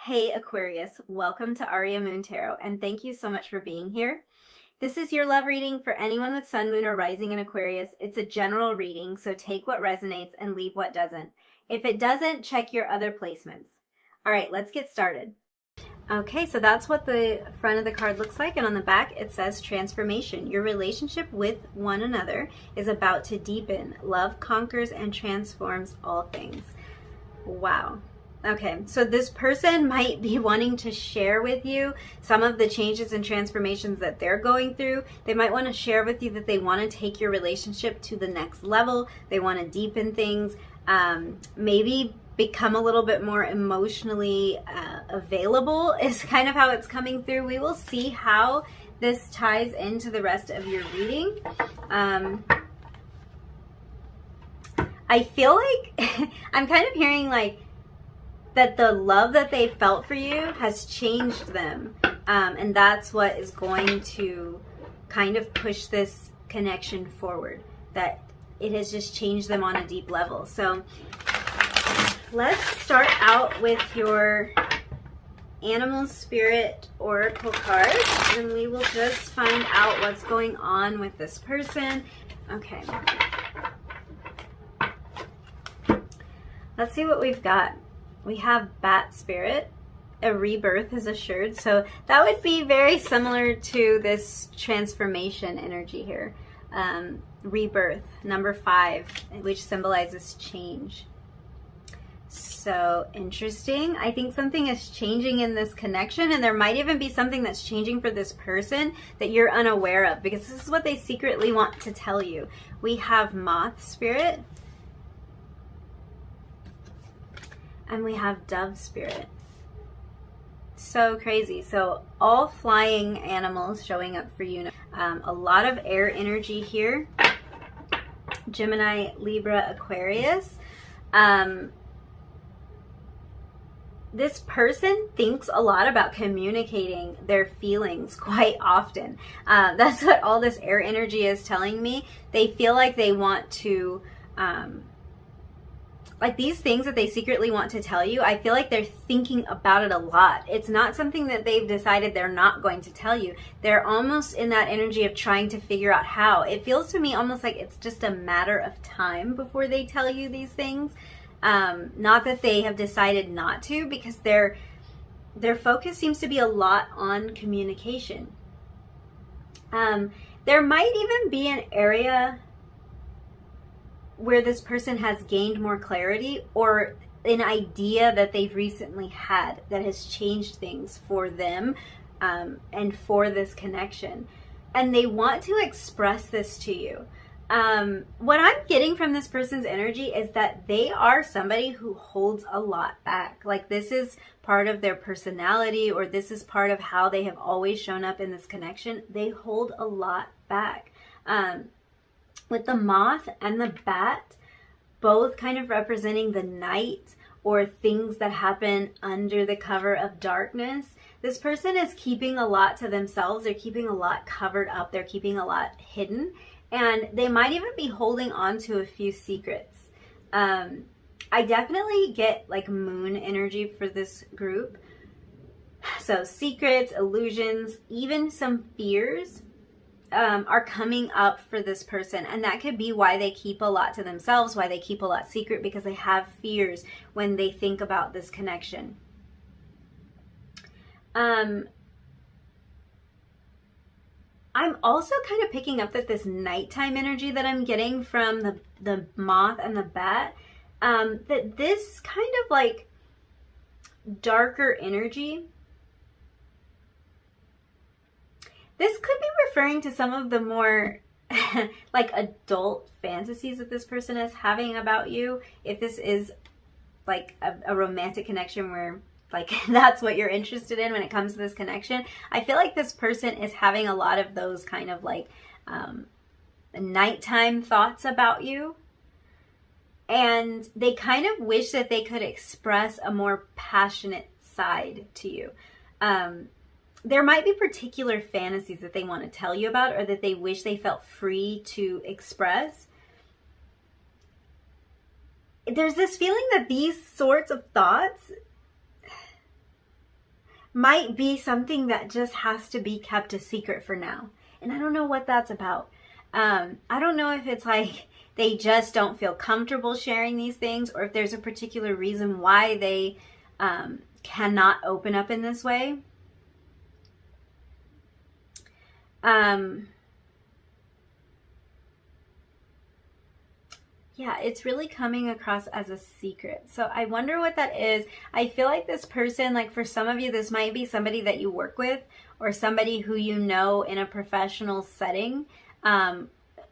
Hey Aquarius, welcome to Aria Moon Tarot, and thank you so much for being here. This is your love reading for anyone with Sun, Moon, or Rising in Aquarius. It's a general reading, so take what resonates and leave what doesn't. If it doesn't, check your other placements. All right, let's get started. Okay, so that's what the front of the card looks like, and on the back it says transformation. Your relationship with one another is about to deepen. Love conquers and transforms all things. Wow. Okay, so this person might be wanting to share with you some of the changes and transformations that they're going through. They might want to share with you that they want to take your relationship to the next level. They want to deepen things, maybe become a little bit more emotionally available is kind of how it's coming through. We will see how this ties into the rest of your reading. I feel like I'm kind of hearing like that the love that they felt for you has changed them. And that's what is going to kind of push this connection forward, that it has just changed them on a deep level. So let's start out with your animal spirit oracle card, and we will just find out what's going on with this person. Okay. Let's see what we've got. We have bat spirit. A rebirth is assured. So that would be very similar to this transformation energy here. Rebirth, number 5, which symbolizes change. So interesting. I think something is changing in this connection, and there might even be something that's changing for this person that you're unaware of, because this is what they secretly want to tell you. We have moth spirit. And we have dove spirit. So crazy. So all flying animals showing up for you. A lot of air energy here. Gemini, Libra, Aquarius. This person thinks a lot about communicating their feelings quite often. That's what all this air energy is telling me. They feel like they want to... like these things that they secretly want to tell you, I feel like they're thinking about it a lot. It's not something that they've decided they're not going to tell you. They're almost in that energy of trying to figure out how. It feels to me almost like it's just a matter of time before they tell you these things. Not that they have decided not to, because their focus seems to be a lot on communication. There might even be an area where this person has gained more clarity, or an idea that they've recently had that has changed things for them and for this connection. And they want to express this to you. What I'm getting from this person's energy is that they are somebody who holds a lot back. Like this is part of their personality, or this is part of how they have always shown up in this connection. They hold a lot back. With the moth and the bat, both kind of representing the night or things that happen under the cover of darkness, this person is keeping a lot to themselves. They're keeping a lot covered up. They're keeping a lot hidden. And they might even be holding on to a few secrets. I definitely get like moon energy for this group. So secrets, illusions, even some fears are coming up for this person, and that could be why they keep a lot to themselves, why they keep a lot secret, because they have fears when they think about this connection. I'm also kind of picking up that this nighttime energy that I'm getting from the moth and the bat, that this kind of like darker energy, this could be referring to some of the more like adult fantasies that this person is having about you. If this is like a romantic connection where like that's what you're interested in when it comes to this connection, I feel like this person is having a lot of those kind of like nighttime thoughts about you. And they kind of wish that they could express a more passionate side to you. There might be particular fantasies that they want to tell you about, or that they wish they felt free to express. There's this feeling that these sorts of thoughts might be something that just has to be kept a secret for now. And I don't know what that's about. I don't know if it's like they just don't feel comfortable sharing these things, or if there's a particular reason why they cannot open up in this way. Yeah, it's really coming across as a secret. So I wonder what that is. I feel like this person, like for some of you, this might be somebody that you work with or somebody who you know in a professional setting.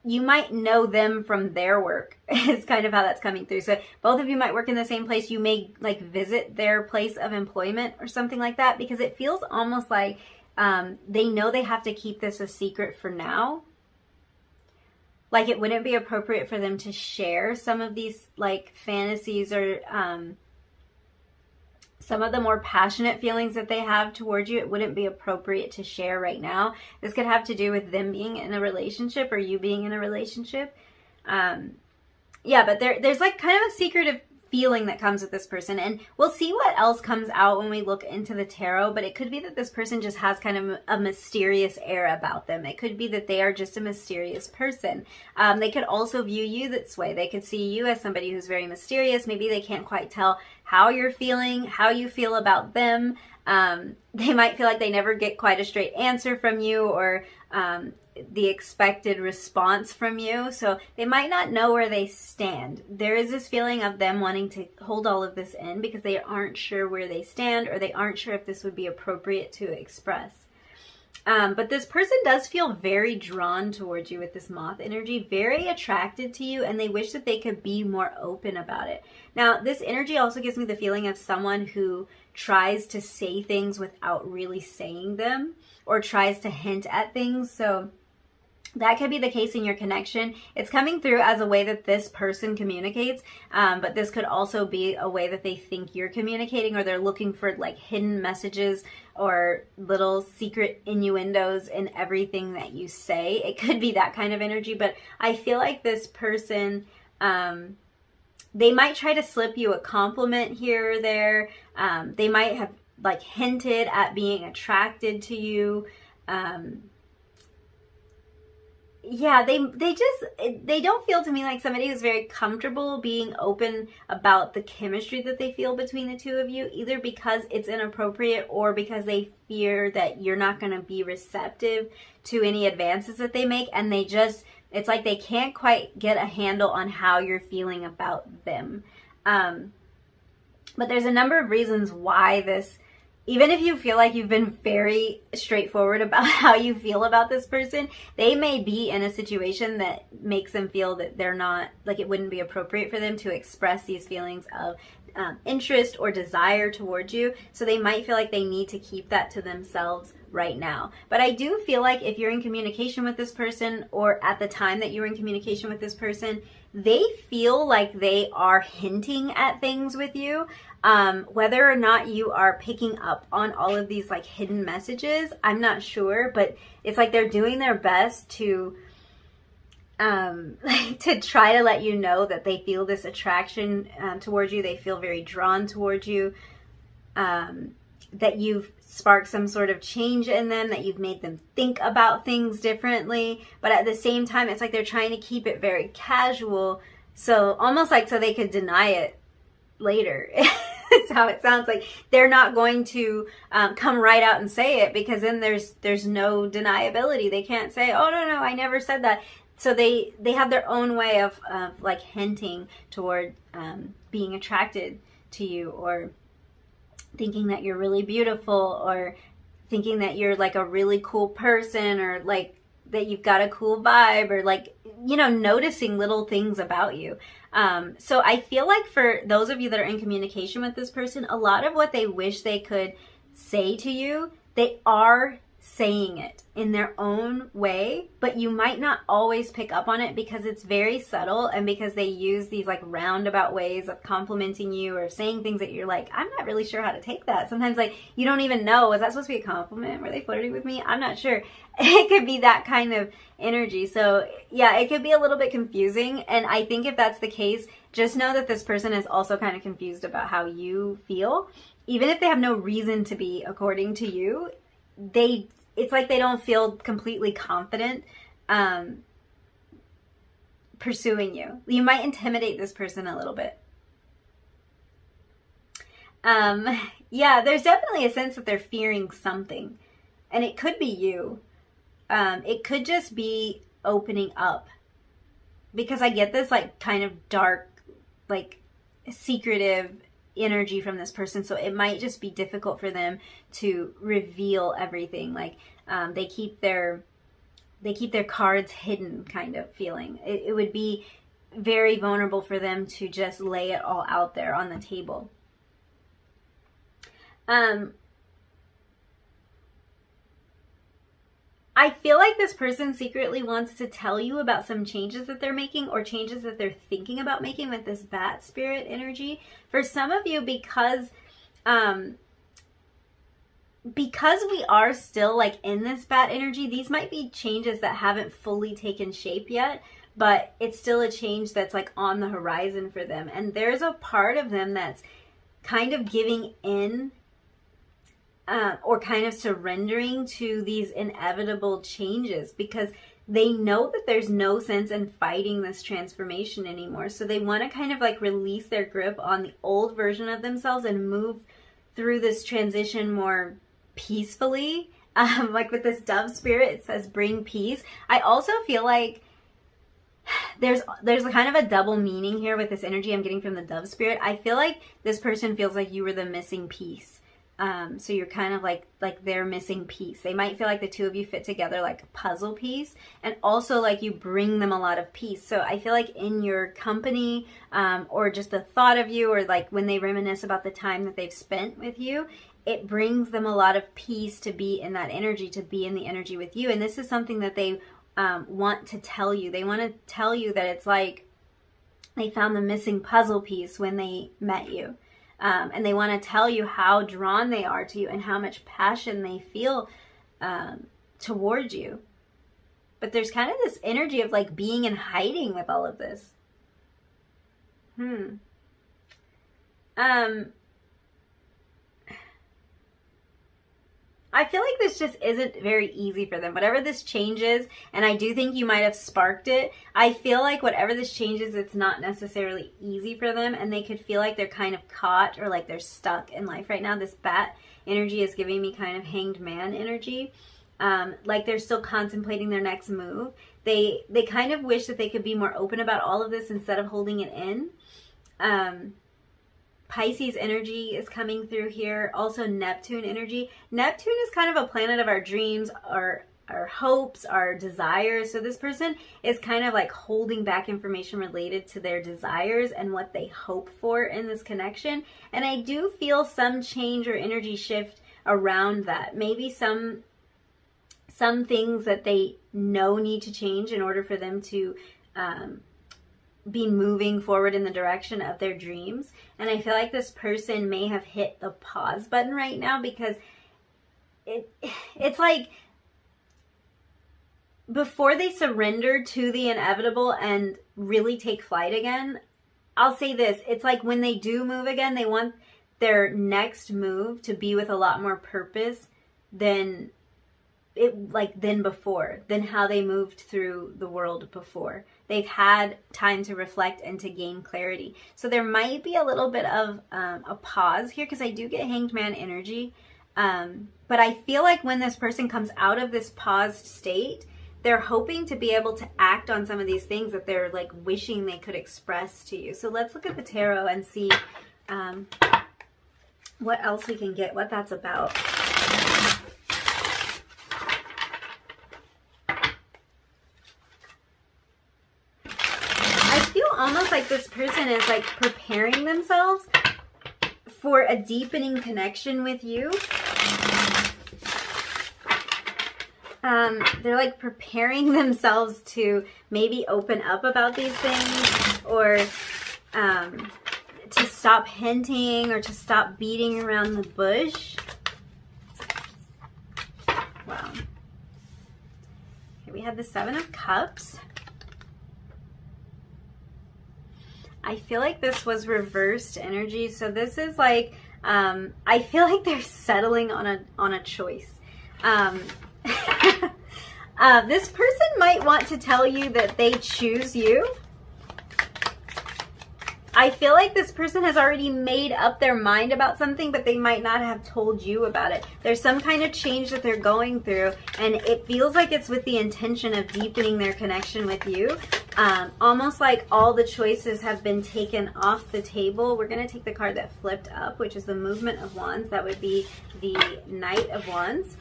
You might know them from their work. It's kind of how that's coming through. So both of you might work in the same place. You may like visit their place of employment or something like that, because it feels almost like they know they have to keep this a secret for now. Like it wouldn't be appropriate for them to share some of these like fantasies or some of the more passionate feelings that they have towards you. It wouldn't be appropriate to share right now. This could have to do with them being in a relationship or you being in a relationship. Yeah, but there's like kind of a secretive feeling that comes with this person, and we'll see what else comes out when we look into the tarot. But it could be that this person just has kind of a mysterious air about them. It could be that they are just a mysterious person. They could also view you this way. They could see you as somebody who's very mysterious. Maybe they can't quite tell how you're feeling, how you feel about them. They might feel like they never get quite a straight answer from you, or the expected response from you. So they might not know where they stand. There is this feeling of them wanting to hold all of this in because they aren't sure where they stand, or they aren't sure if this would be appropriate to express. But this person does feel very drawn towards you with this moth energy, very attracted to you, and they wish that they could be more open about it. Now, this energy also gives me the feeling of someone who tries to say things without really saying them, or tries to hint at things. So that could be the case in your connection. It's coming through as a way that this person communicates, but this could also be a way that they think you're communicating, or they're looking for like hidden messages or little secret innuendos in everything that you say. It could be that kind of energy, but I feel like this person, they might try to slip you a compliment here or there. They might have like hinted at being attracted to you. Yeah, they don't feel to me like somebody who's very comfortable being open about the chemistry that they feel between the two of you, either because it's inappropriate or because they fear that you're not going to be receptive to any advances that they make, and it's like they can't quite get a handle on how you're feeling about them. But there's a number of reasons why this, even if you feel like you've been very straightforward about how you feel about this person, they may be in a situation that makes them feel that they're not, like it wouldn't be appropriate for them to express these feelings of interest or desire towards you. So they might feel like they need to keep that to themselves right now. But I do feel like if you're in communication with this person, or at the time that you're in communication with this person, they feel like they are hinting at things with you. Whether or not you are picking up on all of these like hidden messages, I'm not sure, but it's like they're doing their best to to try to let you know that they feel this attraction towards you. They feel very drawn towards you, that you've sparked some sort of change in them, that you've made them think about things differently. But at the same time, it's like they're trying to keep it very casual, so almost like so they could deny it later. That's how it sounds. Like they're not going to come right out and say it, because then there's no deniability. They can't say, oh no, I never said that. So they have their own way of like hinting toward being attracted to you, or thinking that you're really beautiful, or thinking that you're like a really cool person, or like that you've got a cool vibe, or like, you know, noticing little things about you. So I feel like for those of you that are in communication with this person, a lot of what they wish they could say to you, they are saying it in their own way, but you might not always pick up on it because it's very subtle, and because they use these like roundabout ways of complimenting you or saying things that you're like, I'm not really sure how to take that. Sometimes like you don't even know, was that supposed to be a compliment? Were they flirting with me? I'm not sure. It could be that kind of energy. So yeah, it could be a little bit confusing, and I think if that's the case, just know that this person is also kind of confused about how you feel. even if they have no reason to be, according to you, it's like they don't feel completely confident pursuing you. You might intimidate this person a little bit. Yeah, there's definitely a sense that they're fearing something, and it could be you. It could just be opening up, because I get this like kind of dark, like secretive energy from this person. So it might just be difficult for them to reveal everything. Like they keep their cards hidden kind of feeling. It would be very vulnerable for them to just lay it all out there on the table. I feel like this person secretly wants to tell you about some changes that they're making, or changes that they're thinking about making, with this bat spirit energy. For some of you, because we are still like in this bat energy, these might be changes that haven't fully taken shape yet, but it's still a change that's like on the horizon for them. And there's a part of them that's kind of giving in, or kind of surrendering to these inevitable changes, because they know that there's no sense in fighting this transformation anymore. So they want to kind of like release their grip on the old version of themselves and move through this transition more peacefully. Like with this dove spirit, it says bring peace. I also feel like there's a kind of a double meaning here with this energy I'm getting from the dove spirit. I feel like this person feels like you were the missing piece. So you're kind of like their missing piece. They might feel like the two of you fit together like a puzzle piece, and also like you bring them a lot of peace. So I feel like in your company, or just the thought of you, or like when they reminisce about the time that they've spent with you, it brings them a lot of peace to be in that energy, to be in the energy with you. And this is something that they want to tell you. They want to tell you that it's like they found the missing puzzle piece when they met you. And they want to tell you how drawn they are to you and how much passion they feel towards you. But there's kind of this energy of like being in hiding with all of this. I feel like this just isn't very easy for them. Whatever this change is, and I do think you might have sparked it, I feel like whatever this change is, it's not necessarily easy for them, and they could feel like they're kind of caught, or like they're stuck in life right now. This bat energy is giving me kind of hanged man energy. Like they're still contemplating their next move. They kind of wish that they could be more open about all of this instead of holding it in. Pisces energy is coming through here. Also Neptune energy. Neptune is kind of a planet of our dreams, our hopes, our desires. So this person is kind of like holding back information related to their desires and what they hope for in this connection. And I do feel some change or energy shift around that. Maybe some things that they know need to change in order for them to be moving forward in the direction of their dreams. And I feel like this person may have hit the pause button right now, because it's like before they surrender to the inevitable and really take flight again, I'll say this, it's like when they do move again, they want their next move to be with a lot more purpose than before, than how they moved through the world before. They've had time to reflect and to gain clarity. So there might be a little bit of a pause here, because I do get hanged man energy. But I feel like when this person comes out of this paused state, they're hoping to be able to act on some of these things that they're like wishing they could express to you. So let's look at the tarot and see what else we can get, what that's about. Almost like this person is like preparing themselves for a deepening connection with you. They're like preparing themselves to maybe open up about these things, or to stop hinting, or to stop beating around the bush. Wow. Here we have the Seven of Cups. I feel like this was reversed energy. So this is like I feel like they're settling on a choice. This person might want to tell you that they choose you. I feel like this person has already made up their mind about something, but they might not have told you about it. There's some kind of change that they're going through, and it feels like it's with the intention of deepening their connection with you. Almost like all the choices have been taken off the table. We're going to take the card that flipped up, which is the Movement of Wands. That would be the Knight of Wands.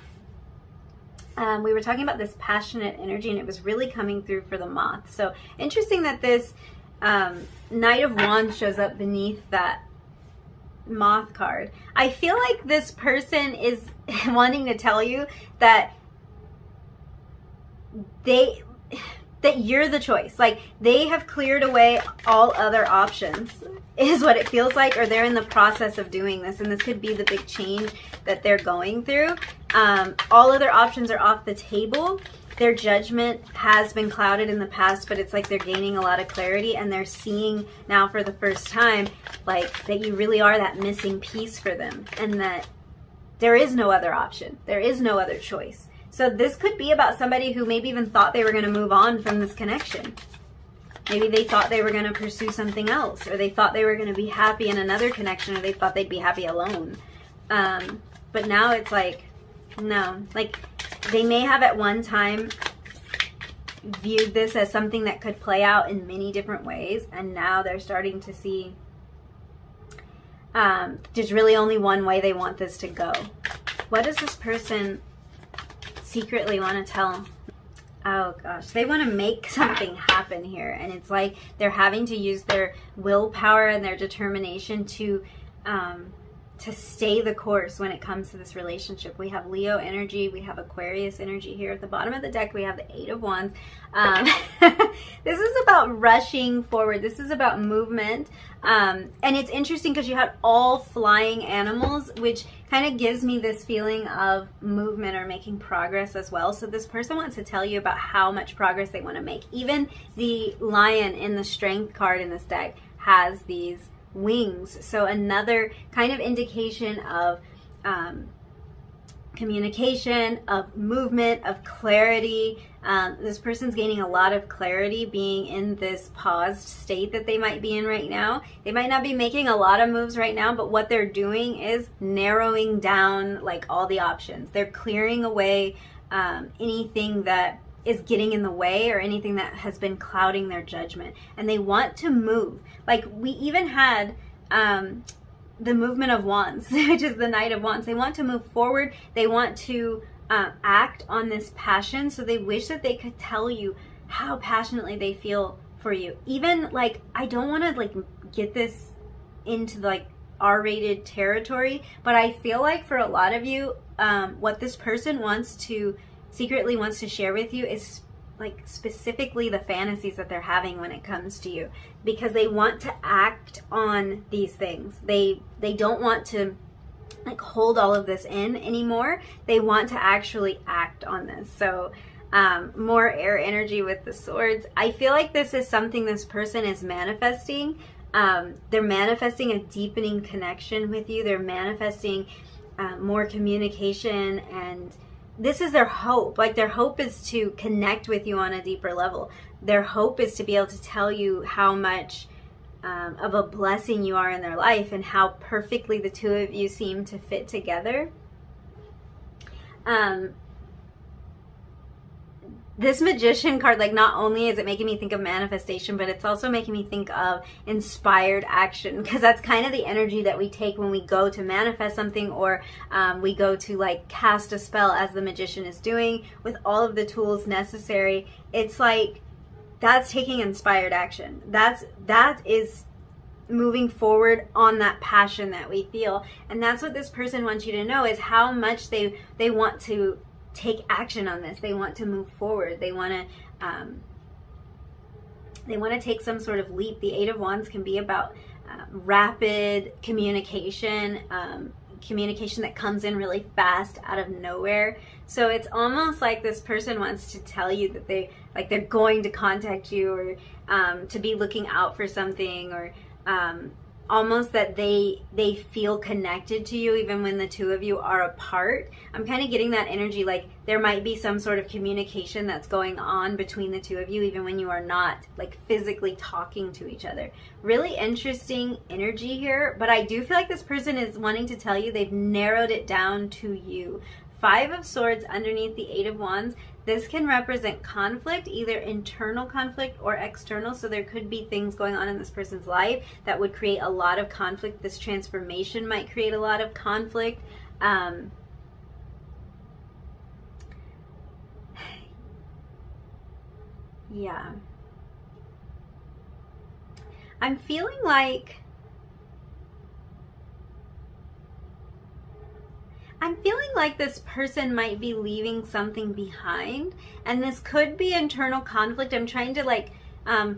We were talking about this passionate energy, and it was really coming through for the Moth. So interesting that this Knight of Wands shows up beneath that Moth card. I feel like this person is wanting to tell you that you're the choice. Like, they have cleared away all other options, is what it feels like, or they're in the process of doing this, and this could be the big change that they're going through. All other options are off the table. Their judgment has been clouded in the past, but it's like they're gaining a lot of clarity, and they're seeing now for the first time, like, that you really are that missing piece for them, and that there is no other option. There is no other choice. So this could be about somebody who maybe even thought they were going to move on from this connection. Maybe they thought they were going to pursue something else, or they thought they were going to be happy in another connection, or they thought they'd be happy alone. But now it's like, no. Like, they may have at one time viewed this as something that could play out in many different ways, and now they're starting to see there's really only one way they want this to go. What does this person secretly want to tell? Oh gosh, they want to make something happen here, and it's like they're having to use their willpower and their determination to stay the course when it comes to this relationship. We have Leo energy, we have Aquarius energy here. At the bottom of the deck, we have the Eight of Wands. This is about rushing forward. This is about movement. And it's interesting because you have all flying animals, which kind of gives me this feeling of movement or making progress as well. So this person wants to tell you about how much progress they want to make. Even the Lion in the Strength card in this deck has these wings. So another kind of indication of communication, of movement, of clarity. This person's gaining a lot of clarity being in this paused state that they might be in right now. They might not be making a lot of moves right now, but what they're doing is narrowing down like all the options. They're clearing away anything that is getting in the way or anything that has been clouding their judgment, and they want to move. Like, we even had the Movement of Wands, which is the Knight of Wands. They want to move forward. They want to act on this passion. So they wish that they could tell you how passionately they feel for you. Even like, I don't want to like get this into like R-rated territory, but I feel like for a lot of you, what this person secretly wants to share with you is like specifically the fantasies that they're having when it comes to you, because they want to act on these things. They don't want to like hold all of this in anymore. They want to actually act on this. So more air energy with the swords. I feel like this is something this person is manifesting. They're manifesting a deepening connection with you. They're manifesting more communication, and this is their hope. Like, their hope is to connect with you on a deeper level. Their hope is to be able to tell you how much of a blessing you are in their life, and how perfectly the two of you seem to fit together. This Magician card, like, not only is it making me think of manifestation, but it's also making me think of inspired action, because that's kind of the energy that we take when we go to manifest something, or we go to like cast a spell, as the Magician is doing with all of the tools necessary. It's like, that's taking inspired action. That is moving forward on that passion that we feel. And that's what this person wants you to know, is how much they want to take action on this. They want to move forward. They want to take some sort of leap. The Eight of Wands can be about rapid communication, communication that comes in really fast out of nowhere. So it's almost like this person wants to tell you that they're going to contact you, or to be looking out for something, or almost that they feel connected to you even when the two of you are apart. I'm kind of getting that energy like there might be some sort of communication that's going on between the two of you even when you are not like physically talking to each other. Really interesting energy here, but I do feel like this person is wanting to tell you they've narrowed it down to you. 5 of Swords underneath the 8 of Wands. This can represent conflict, either internal conflict or external. So there could be things going on in this person's life that would create a lot of conflict. This transformation might create a lot of conflict. Yeah. I'm feeling like this person might be leaving something behind, and this could be internal conflict. I'm trying to like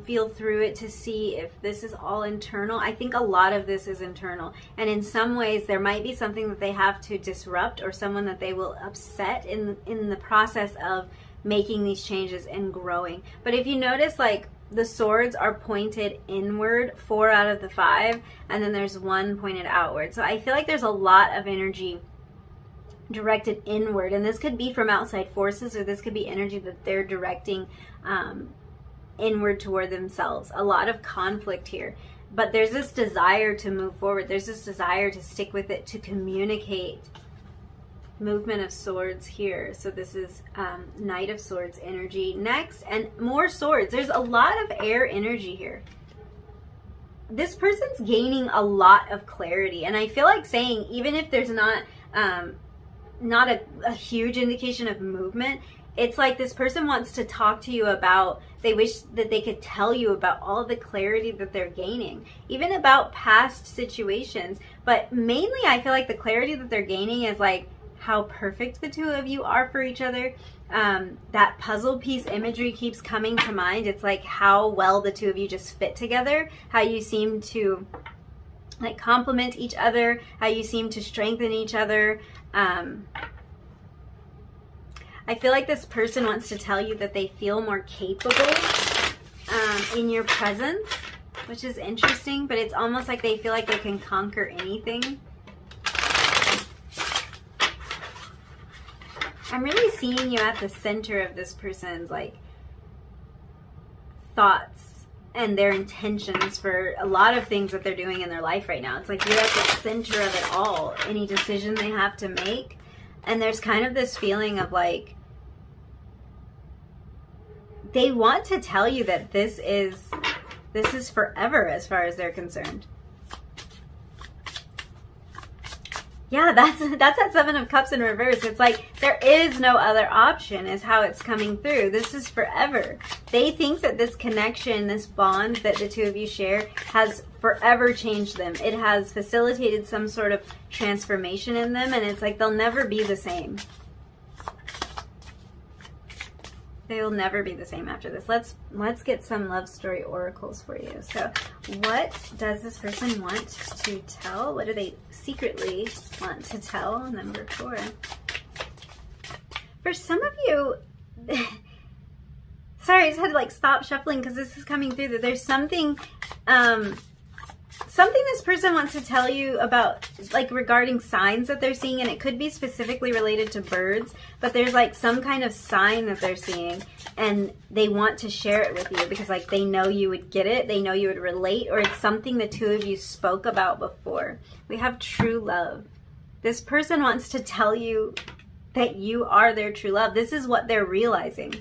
feel through it to see if this is all internal. I think a lot of this is internal, and in some ways there might be something that they have to disrupt or someone that they will upset in the process of making these changes and growing. But if you notice, like, the swords are pointed inward, 4 out of the 5, and then there's 1 pointed outward. So I feel like there's a lot of energy directed inward, and this could be from outside forces, or this could be energy that they're directing inward toward themselves. A lot of conflict here, but there's this desire to move forward. There's this desire to stick with it, to communicate. Movement of Swords here. So this is Knight of Swords energy next, and more swords. There's a lot of air energy here. This person's gaining a lot of clarity, and I feel like saying, even if there's not a huge indication of movement, it's like this person wants to talk to you about, they wish that they could tell you about all the clarity that they're gaining, even about past situations. But mainly I feel like the clarity that they're gaining is like how perfect the two of you are for each other. That puzzle piece imagery keeps coming to mind. It's like how well the two of you just fit together, how you seem to like complement each other, how you seem to strengthen each other. I feel like this person wants to tell you that they feel more capable in your presence, which is interesting, but it's almost like they feel like they can conquer anything. I'm really seeing you at the center of this person's like thoughts and their intentions for a lot of things that they're doing in their life right now. It's like you're at the center of it all, any decision they have to make. And there's kind of this feeling of like, they want to tell you that this is forever as far as they're concerned. Yeah, that's that 7 of Cups in reverse. It's like there is no other option is how it's coming through. This is forever. They think that this connection, this bond that the two of you share has forever changed them. It has facilitated some sort of transformation in them, and it's like they'll never be the same. They will never be the same after this. Let's get some love story oracles for you. So what does this person want to tell? What do they secretly want to tell? Number 4. For some of you, sorry, I just had to like stop shuffling because this is coming through, that there's something this person wants to tell you about, like regarding signs that they're seeing, and it could be specifically related to birds, but there's like some kind of sign that they're seeing and they want to share it with you because like they know you would get it, they know you would relate, or it's something the two of you spoke about before. We have true love. This person wants to tell you that you are their true love. This is what they're realizing.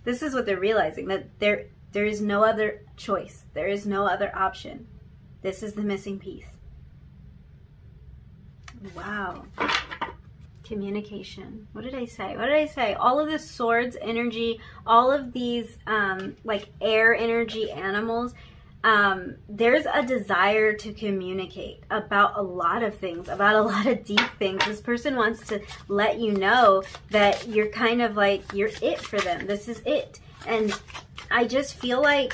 This is what they're realizing, that there is no other choice. There is no other option. This is the missing piece. Wow. Communication. What did I say? What did I say? All of this swords energy, all of these like air energy animals, there's a desire to communicate about a lot of things, about a lot of deep things. This person wants to let you know that you're kind of like, you're it for them. This is it. And I just feel like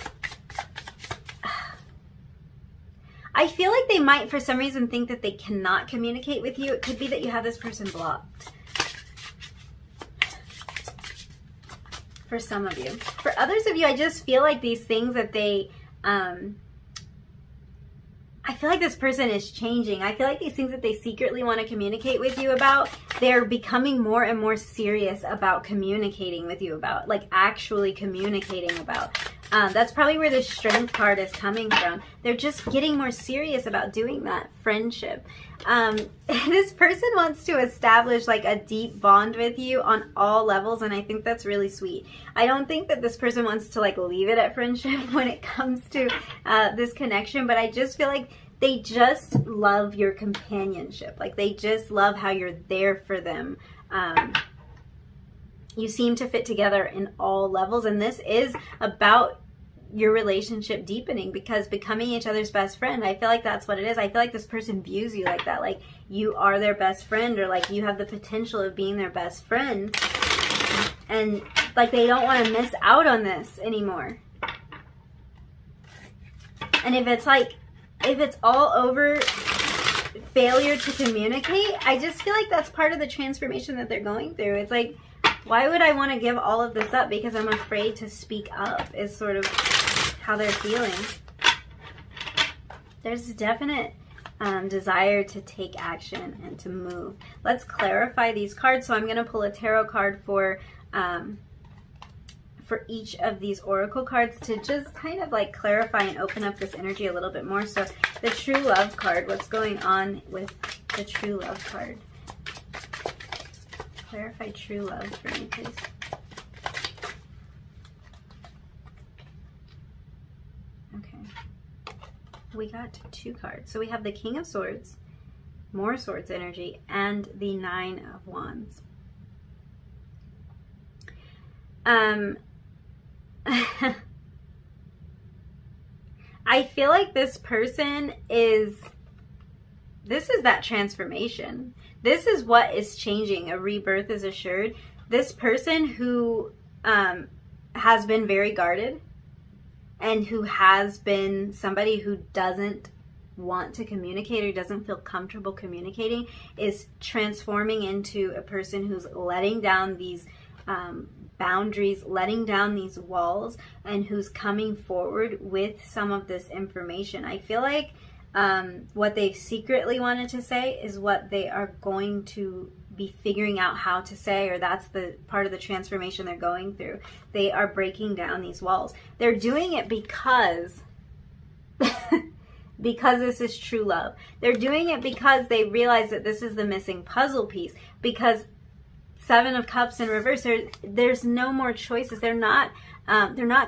they might, for some reason, think that they cannot communicate with you. It could be that you have this person blocked. For some of you. For others of you, I just feel like these things that they, I I feel like this person is changing. I feel like these things that they secretly want to communicate with you about, they're becoming more and more serious about communicating with you about, like actually communicating about. That's probably where the Strength card is coming from. They're just getting more serious about doing that friendship. This person wants to establish like a deep bond with you on all levels, and I think that's really sweet. I don't think that this person wants to like leave it at friendship when it comes to this connection, but I just feel like they just love your companionship. Like they just love how you're there for them. You seem to fit together in all levels, and this is about your relationship deepening, because becoming each other's best friend, I feel like that's what it is. I feel like this person views you like that, like you are their best friend, or like you have the potential of being their best friend, and like they don't want to miss out on this anymore. And if it's all over failure to communicate, I just feel like that's part of the transformation that they're going through. It's like, why would I want to give all of this up because I'm afraid to speak up, is sort of how they're feeling. There's a definite desire to take action and to move. Let's clarify these cards. So I'm going to pull a tarot card for each of these oracle cards to just kind of like clarify and open up this energy a little bit more. So the True Love card, what's going on with the True Love card? Clarify true love for me, please. Okay. We got 2 cards. So we have the King of Swords, more Swords energy, and the 9 of Wands. I feel like this person is that transformation. This is what is changing. A rebirth is assured. This person who has been very guarded and who has been somebody who doesn't want to communicate or doesn't feel comfortable communicating is transforming into a person who's letting down these boundaries, letting down these walls, and who's coming forward with some of this information. I feel like what they secretly wanted to say is what they are going to be figuring out how to say, or that's the part of the transformation they're going through. They are breaking down these walls. They're doing it because because this is true love. They're doing it because they realize that this is the missing puzzle piece, because 7 of Cups in reverse, there's no more choices. They're not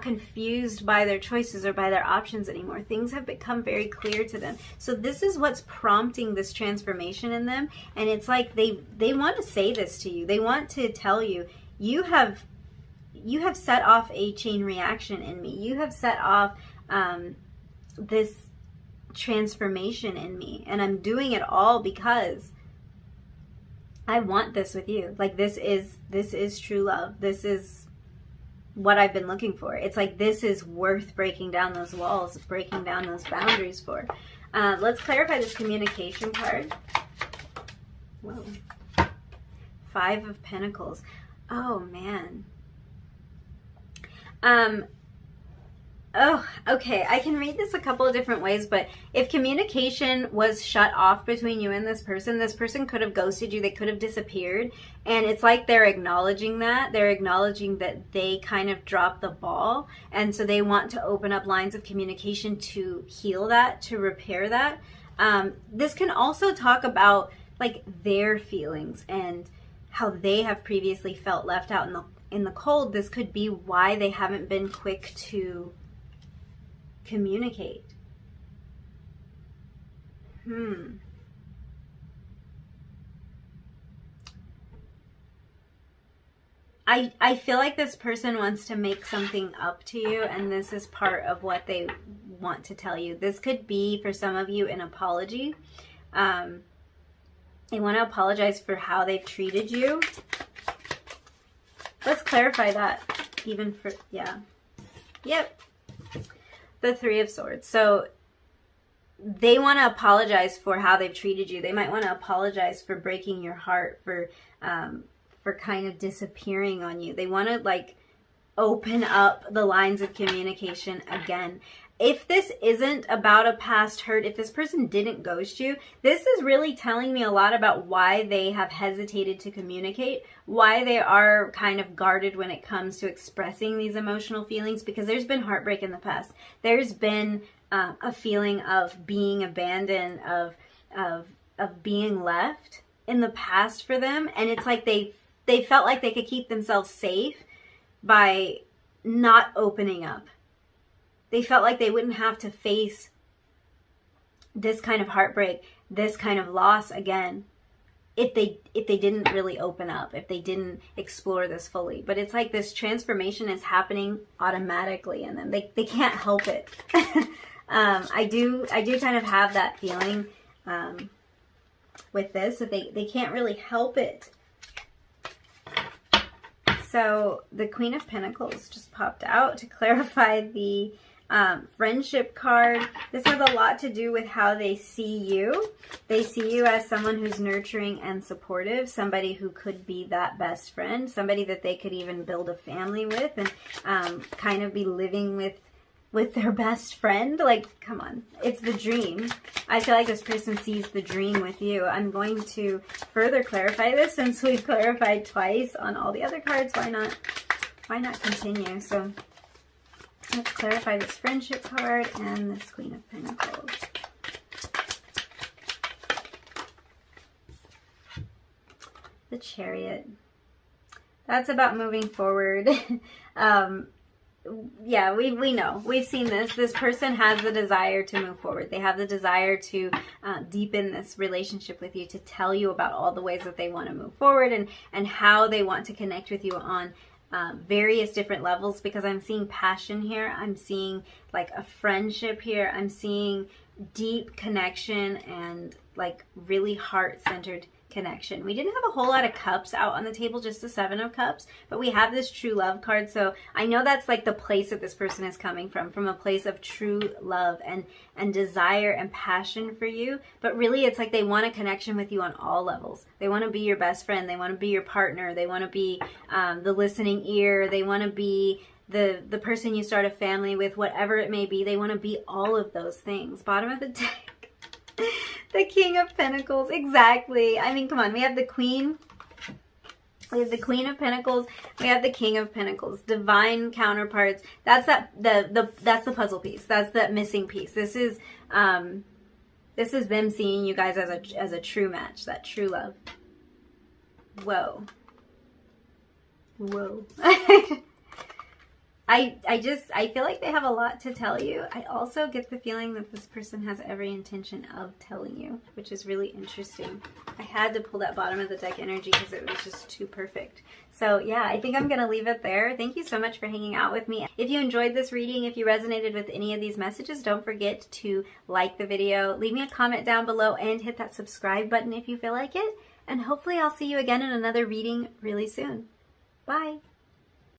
confused by their choices or by their options anymore. Things have become very clear to them. So this is what's prompting this transformation in them. And it's like they want to say this to you. They want to tell you, you have set off a chain reaction in me. You have set off this transformation in me. And I'm doing it all because I want this with you. Like this is true love. This is what I've been looking for. It's like this is worth breaking down those walls, breaking down those boundaries for. Let's clarify this communication card. Whoa. 5 of Pentacles. Oh man. Oh, okay. I can read this a couple of different ways, but if communication was shut off between you and this person could have ghosted you. They could have disappeared. And it's like they're acknowledging that. They're acknowledging that they kind of dropped the ball. And so they want to open up lines of communication to heal that, to repair that. This can also talk about like their feelings and how they have previously felt left out in the cold. This could be why they haven't been quick to communicate. I feel like this person wants to make something up to you, and this is part of what they want to tell you. This could be, for some of you, an apology. They want to apologize for how they've treated you. Let's clarify that. Even for, yeah. Yep. The 3 of Swords. So they want to apologize for how they've treated you. They might want to apologize for breaking your heart, for kind of disappearing on you. They want to like open up the lines of communication again. if this isn't about a past hurt, if this person didn't ghost you, this is really telling me a lot about why they have hesitated to communicate, why they are kind of guarded when it comes to expressing these emotional feelings, because there's been heartbreak in the past. There's been a feeling of being abandoned, of being left in the past for them. And it's like they felt like they could keep themselves safe by not opening up. They felt like they wouldn't have to face this kind of heartbreak, this kind of loss again, if they didn't really open up, if they didn't explore this fully. But it's like this transformation is happening automatically, and then they can't help it. I do kind of have that feeling with this, that they can't really help it. So the Queen of Pentacles just popped out to clarify the friendship card. This has a lot to do with how they see you. They see you as someone who's nurturing and supportive, somebody who could be that best friend, somebody that they could even build a family with, and kind of be living with their best friend. Like, come on, it's the dream. I feel like this person sees the dream with you. I'm going to further clarify this since we've clarified twice on all the other cards. Why not continue? So let's clarify this friendship card and this Queen of Pentacles. The Chariot. That's about moving forward. Yeah, we know. We've seen this. This person has the desire to move forward. They have the desire to deepen this relationship with you, to tell you about all the ways that they want to move forward, and how they want to connect with you on various different levels, because I'm seeing passion here. I'm seeing like a friendship here. I'm seeing deep connection and like really heart-centered connection. We didn't have a whole lot of cups out on the table, just the 7 of Cups, but we have this true love card. So I know that's like the place that this person is coming from a place of true love and desire and passion for you. But really it's like they want a connection with you on all levels. They want to be your best friend. They want to be your partner. They want to be the listening ear. They want to be the person you start a family with, whatever it may be. They want to be all of those things. Bottom of the deck. The King of Pentacles, exactly. I mean, come on. We have the Queen. We have the Queen of Pentacles. We have the King of Pentacles. Divine counterparts. That's that's the puzzle piece. That's that missing piece. This is them seeing you guys as a true match. That true love. Whoa. Whoa. I feel like they have a lot to tell you. I also get the feeling that this person has every intention of telling you, which is really interesting. I had to pull that bottom of the deck energy because it was just too perfect. So yeah, I think I'm going to leave it there. Thank you so much for hanging out with me. If you enjoyed this reading, if you resonated with any of these messages, don't forget to like the video, leave me a comment down below, and hit that subscribe button if you feel like it. And hopefully I'll see you again in another reading really soon. Bye.